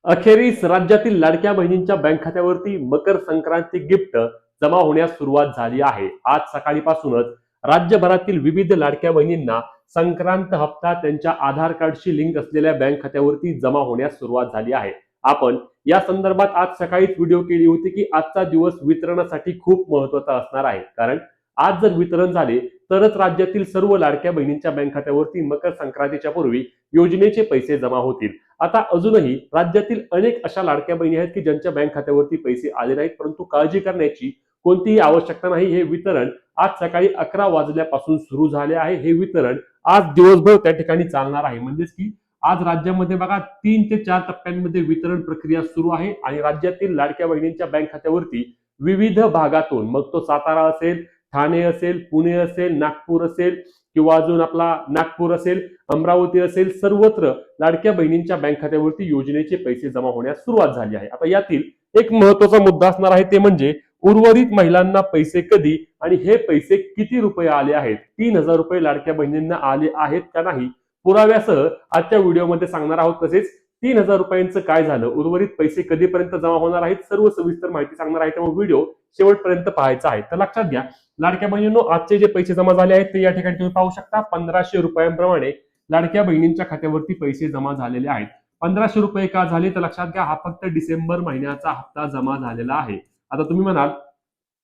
अखेरीस राज्यातील लाडक्या बहिणींच्या बँक खात्यावरती मकर संक्रांती गिफ्ट जमा होण्यास सुरुवात झाली आहे। आज सकाळीपासूनच राज्यभरातील विविध लाडक्या बहिणींना संक्रांत हप्ता त्यांच्या आधार कार्डशी लिंक असलेल्या बँक खात्यावरती जमा होण्यास सुरुवात झाली आहे। आपण या संदर्भात आज सकाळीच व्हिडिओ केली होती की आजचा दिवस वितरणासाठी खूप महत्त्वाचा असणार आहे, कारण आज जर वितरण झाले तरच राज्यातील सर्व लाडक्या बहिणींच्या बँक खात्यावरती मकर संक्रांतीच्या पूर्वी योजनेचे पैसे जमा होतील। आता अजूनही राज्यातील अनेक अशा लाडक्या बहिणी आहेत की ज्यांच्या बँक खात्यावरती पैसे आले नाहीत, परंतु काळजी करण्याची कोणतीही आवश्यकता नाही। हे वितरण आज सकाळी 11 वाजल्यापासून सुरू झाले आहे। हे वितरण आज दिवसभर त्या ठिकाणी चालणार आहे। म्हणजेच की आज राज्यामध्ये बघा 3 ते 4 टप्प्यांमध्ये वितरण प्रक्रिया सुरू आहे आणि राज्यातील लाडक्या बहिणींच्या बँक खात्यावरती विविध भागातून, मग तो सातारा असेल, ठाणे असेल, पुणे असेल, नागपूर असेल किंवा अजून आपला नागपूर असेल, अमरावती असेल, सर्वत्र लाडक्या बहिणींच्या बँक खात्यावरती योजनेचे पैसे जमा होण्यास सुरुवात झाली आहे। आता यातील एक महत्त्वाचा मुद्दा असणार आहे ते म्हणजे उर्वरित महिलांना पैसे कधी आणि हे पैसे किती रुपये आले आहेत। 3000 रुपये लाडक्या बहिणींना आले आहेत का नाही, पुराव्यासह आजच्या व्हिडिओमध्ये सांगणार आहोत। तसेच 3000 रुपयांचं काय झालं, उर्वरित पैसे कधीपर्यंत जमा होणार आहेत, सर्व सविस्तर माहिती सांगणार आहे। त्यामुळे व्हिडिओ शेवटपर्यंत पाहायचा आहे। तर लक्षात घ्या लाडक्या बहिणींनो, आजचे जे पैसे जमा झाले आहेत ते या ठिकाणी तुम्ही पाहू शकता। 1500 रुपयांप्रमाणे लाडक्या बहिणींच्या खात्यावरती पैसे जमा झालेले आहेत। 1500 रुपये का झाले तर लक्षात घ्या, हा फक्त डिसेंबर महिन्याचा हप्ता जमा झालेला आहे। आता तुम्ही म्हणाल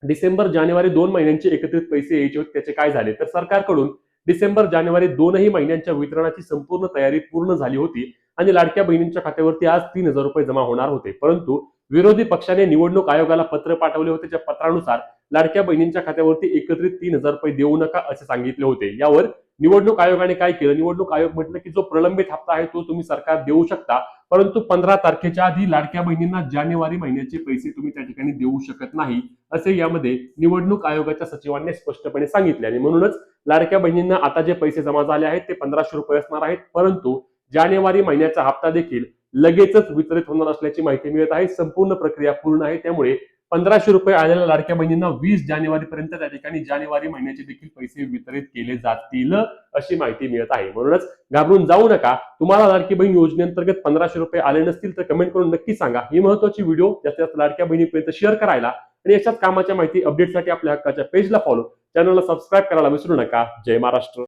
डिसेंबर जानेवारी 2 महिन्यांचे एकत्रित पैसे यायचे होते, त्याचे काय झाले, तर सरकारकडून डिसेंबर जानेवारी दोनही महिन्यांच्या वितरणाची संपूर्ण तयारी पूर्ण झाली होती आणि लाडक्या बहिणींच्या खात्यावरती आज 3000 रुपये जमा होणार होते। परंतु विरोधी पक्षाने निवडणूक आयोगाला पत्र पाठवले होते, ज्या पत्रानुसार लाडक्या बहिणींच्या खात्यावरती एकत्रित 3000 रुपये देऊ नका असे सांगितले होते। यावर निवडणूक आयोगाने काय केलं, निवडणूक आयोग म्हटलं की जो प्रलंबित हप्ता आहे तो तुम्ही सरकार देऊ शकता, परंतु 15 तारखेच्या आधी लाडक्या बहिणींना जानेवारी महिन्याचे पैसे तुम्ही त्या ठिकाणी देऊ शकत नाही, असे यामध्ये निवडणूक आयोगाच्या सचिवांनी स्पष्टपणे सांगितले। आणि म्हणूनच लाडक्या बहिणींना आता जे पैसे जमा झाले आहेत ते 1500 रुपये असणार आहेत, परंतु जानेवारी महिन्याचा हप्ता देखील लगेचच वितरित होणार असल्याची माहिती मिळत आहे। संपूर्ण प्रक्रिया पूर्ण आहे, त्यामुळे 1500 रुपये आलेल्या लाडक्या बहिणींना 20 जानेवारी पर्यंत त्या ठिकाणी जानेवारी महिन्याचे देखील पैसे वितरित केले जातील अशी माहिती मिळत आहे। म्हणूनच घाबरून जाऊ नका। तुम्हाला लाडकी बहीण योजनेअंतर्गत 1500 रुपये आले नसतील तर कमेंट करून नक्की सांगा। ही महत्त्वाची व्हिडिओ जास्तीत जास्त लाडक्या बहिणीपर्यंत शेअर करायला आणि अशाच कामाच्या माहिती अपडेटसाठी आपल्या हक्काच्या पेजला फॉलो, चॅनलला सबस्क्राईब करायला विसरू नका। जय महाराष्ट्र।